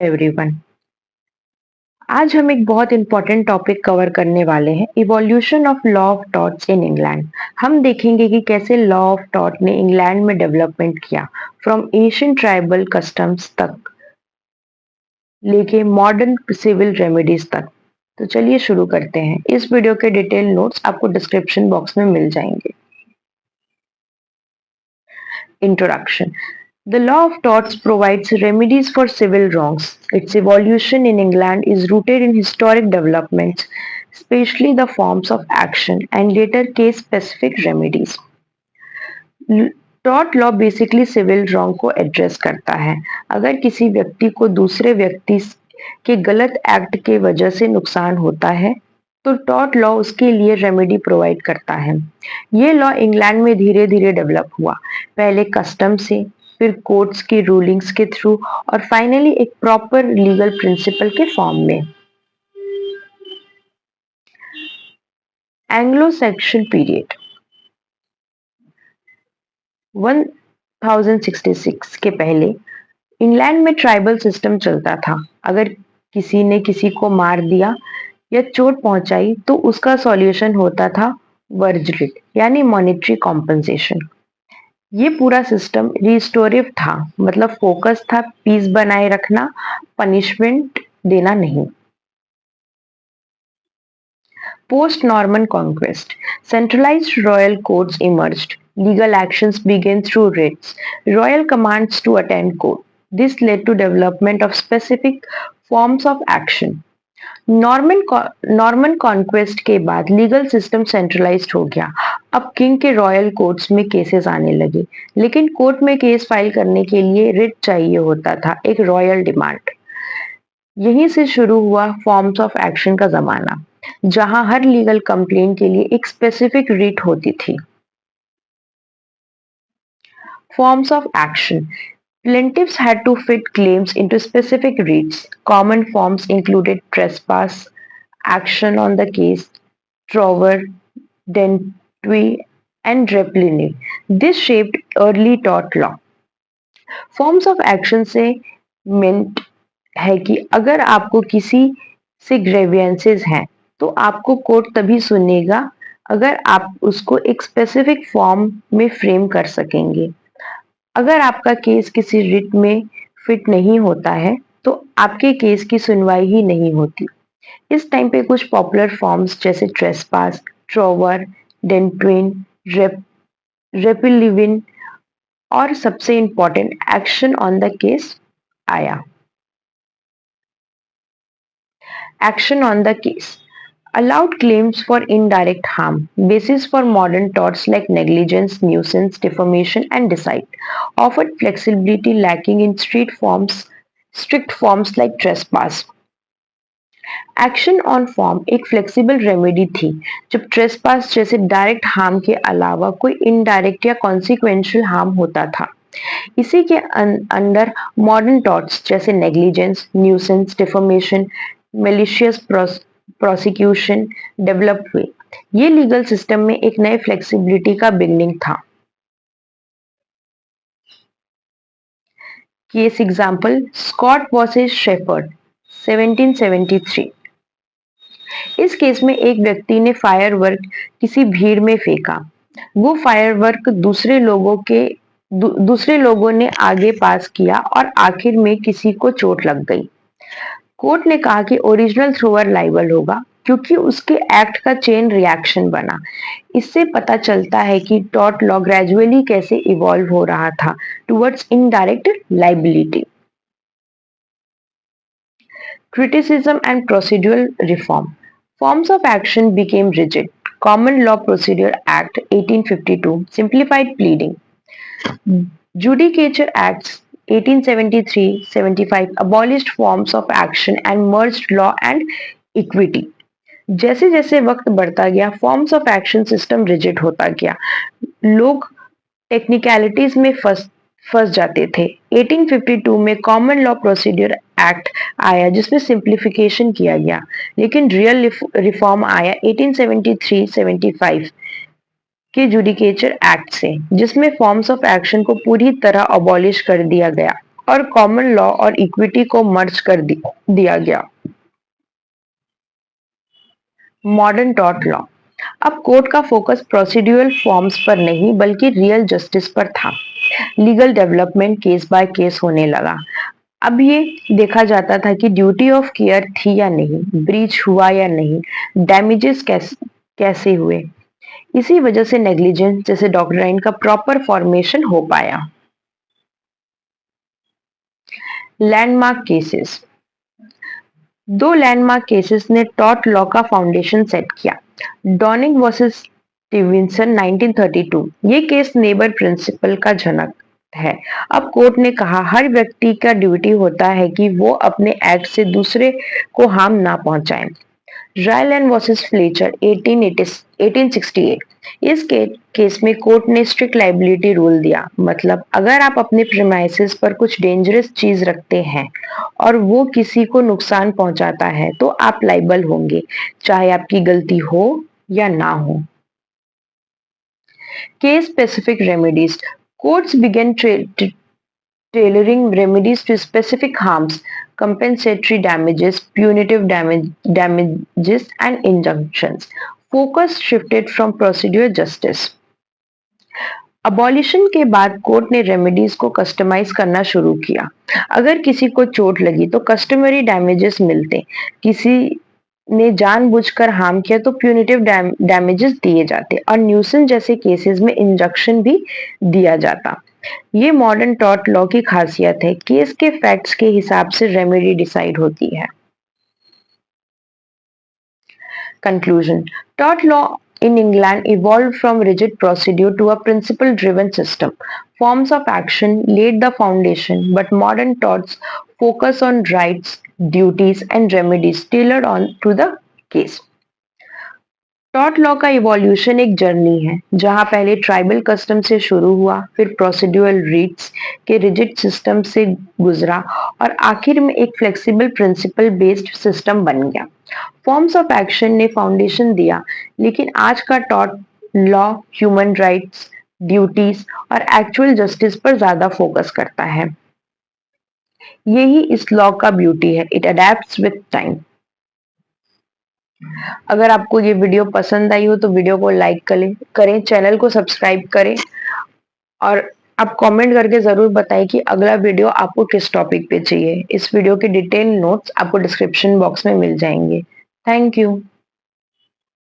Everyone. आज हम एक बहुत इंपॉर्टेंट टॉपिक कवर करने वाले हैं, evolution of law of torts in England. हम देखेंगे कि कैसे लॉ ऑफ टॉर्ट ने इंग्लैंड में डेवलपमेंट किया, फ्रॉम एशियन ट्राइबल कस्टम्स तक लेके मॉडर्न सिविल रेमेडीज तक। तो चलिए शुरू करते हैं। इस वीडियो के डिटेल नोट्स आपको डिस्क्रिप्शन बॉक्स में मिल जाएंगे। Introduction. The law of torts provides remedies for civil wrongs. Its evolution in England is rooted in historic developments, especially the forms of action and later case specific remedies. Tort law basically civil wrong को address करता है। अगर किसी व्यक्ति को दूसरे व्यक्ति के गलत एक्ट के वजह से नुकसान होता है तो टॉर्ट लॉ उसके लिए रेमेडी प्रोवाइड करता है। ये लॉ इंग्लैंड में धीरे धीरे डेवलप हुआ, पहले कस्टम से, फिर कोर्ट्स की रूलिंग्स के थ्रू और फाइनली एक प्रॉपर लीगल प्रिंसिपल के फॉर्म में। एंग्लो सैक्सन पीरियड 1066 के पहले इंग्लैंड में ट्राइबल सिस्टम चलता था। अगर किसी ने किसी को मार दिया या चोट पहुंचाई तो उसका सॉल्यूशन होता था वर्जरिट यानी मॉनेटरी कॉम्पनसेशन। ये पूरा सिस्टम रिस्टोरिव था, मतलब फोकस था पीस बनाए रखना, पनिशमेंट देना नहीं। Post Norman conquest, centralized royal courts emerged. Legal actions began through writs, royal commands to attend court. This led to development of specific forms of action. Norman conquest के बाद legal system centralised हो गया। अब king के royal courts में cases आने लगे, लेकिन कोर्ट में केस फाइल करने के लिए रिट चाहिए होता था, एक रॉयल डिमांड। यहीं से शुरू हुआ फॉर्म्स ऑफ एक्शन का जमाना, जहां हर लीगल कंप्लेंट के लिए एक स्पेसिफिक रिट होती थी। Forms of action. Plaintiffs had to fit claims into specific writs. Common forms included trespass, action on the case, trover, dentui, and repliny. This shaped early tort law. Forms of action से मेंट है कि अगर आपको किसी से grievances हैं तो आपको कोर्ट तभी सुनेगा अगर आप उसको एक स्पेसिफिक फॉर्म में फ्रेम कर सकेंगे। अगर आपका केस किसी रिट में फिट नहीं होता है तो आपके केस की सुनवाई ही नहीं होती। इस टाइम पे कुछ पॉपुलर फॉर्म्स जैसे ट्रेसपास, ट्रोवर, डेंट्विन, रेपिलिविन और सबसे important action on the case आया। Action on the case allowed claims for indirect harm, basis for modern torts like negligence, nuisance, defamation, and deceit, offered flexibility lacking in strict forms like trespass. Action on form एक flexible remedy थी जब trespass जैसे direct harm के अलावा कोई indirect या consequential harm होता था। इसी के अंडर मॉडर्न टॉर्ट्स जैसे negligence, nuisance, deformation, malicious prosecution develop हुए। ये लीगल सिस्टम में एक नए फ्लेक्सिबिलिटी का बिगनिंग था। Case example, Scott versus Shepherd 1773। इस केस में एक व्यक्ति ने फायरवर्क किसी भीड़ में फेंका। वो फायरवर्क दूसरे लोगों ने आगे पास किया और आखिर में किसी को चोट लग गई। कोर्ट ने कहा कि ओरिजिनल थ्रोअर लाइबल होगा क्योंकि उसके एक्ट का चेन रिएक्शन बना। इससे पता चलता है कि टॉर्ट लॉ ग्रेजुअली कैसे इवॉल्व हो रहा था towards indirect liability. Criticism and procedural reform. Forms of action became rigid. Common Law Procedure Act 1852 simplified pleading. Judicature Acts 1873-75 abolished forms of action and merged law and equity. जैसे जैसे वक्त बढ़ता गया forms of action system rigid होता गया, लोग technicalities में फंस जाते थे। 1852 में कॉमन लॉ प्रोसीड्यूर एक्ट आया जिसमें सिंप्लीफिकेशन किया गया, लेकिन रियल रिफॉर्म आया 1873-75 के जुडिकेचर एक्ट से, जिसमें फॉर्म्स ऑफ एक्शन को पूरी तरह अबॉलिश कर दिया गया और कॉमन लॉ और इक्विटी को मर्ज कर दिया गया। Modern tort law. अब कोर्ट का फोकस प्रोसीड्यूरल फॉर्म्स पर नहीं बल्कि रियल जस्टिस पर था। Legal development case by case होने लगा। अब ये देखा जाता था कि ड्यूटी ऑफ केयर थी या नहीं, ब्रीच हुआ या नहीं, डैमेजेस कैसे हुए। इसी वजह से नेग्लिजेंस जैसे डॉक्ट्राइन का प्रॉपर फॉर्मेशन हो पाया। Landmark cases. दो लैंडमार्क केसेस ने टॉर्ट लॉ का फाउंडेशन सेट किया। Dawning versus Stevenson 1932। ये केस नेबर प्रिंसिपल का जनक है। अब कोर्ट ने कहा हर व्यक्ति का ड्यूटी होता है कि वो अपने एक्ट से दूसरे को हार्म ना पहुंचाए। Ryland versus Fletcher 1868। इस केस में कोर्ट ने स्ट्रिक्ट लाइबिलिटी रूल दिया। मतलब अगर आप अपने प्रीमाइसेस पर कुछ डेंजरस चीज रखते हैं और वो किसी को नुकसान पहुंचाता है तो आप लाइबल होंगे, चाहे आपकी गलती हो या ना हो। Case specific remedies. Courts began tailoring remedies to specific harms, compensatory damages, punitive damages, and injunctions. Focus shifted from procedure justice. Abolition के बाद कोर्ट ने रेमेडीज को कस्टमाइज करना शुरू किया। अगर किसी को चोट लगी तो कस्टमरी डैमेजेस मिलते, किसी ने जानबूझकर हार्म किया तो प्यूनिटिव डैमेजेस दिए जाते और न्यूसेंस जैसे केसेस में इंजंक्शन भी दिया जाता। ये मॉडर्न टॉर्ट लॉ की खासियत है, केस के फैक्ट्स के हिसाब से रेमेडी डिसाइड होती है। Conclusion. Tort law in England evolved from rigid procedure to a principle-driven system. Forms of action laid the foundation, but modern torts focus on rights, duties, and remedies tailored on to the case. Tort law का evolution एक journey है जहां पहले tribal custom से शुरू हुआ, फिर procedural रीट्स के रिजिड सिस्टम से गुजरा और आखिर में एक फ्लेक्सिबल प्रिंसिपल बेस्ड सिस्टम बन गया। फॉर्म्स ऑफ एक्शन ने फाउंडेशन दिया, लेकिन आज का tort law human rights, duties और एक्चुअल जस्टिस पर ज्यादा फोकस करता है। यही इस लॉ का ब्यूटी है, इट अडेप्ट्स विद टाइम। अगर आपको ये वीडियो पसंद आई हो तो वीडियो को लाइक करें, चैनल को सब्सक्राइब करें और आप कमेंट करके जरूर बताएं कि अगला वीडियो आपको किस टॉपिक पे चाहिए। इस वीडियो के डिटेल नोट्स आपको डिस्क्रिप्शन बॉक्स में मिल जाएंगे। Thank you.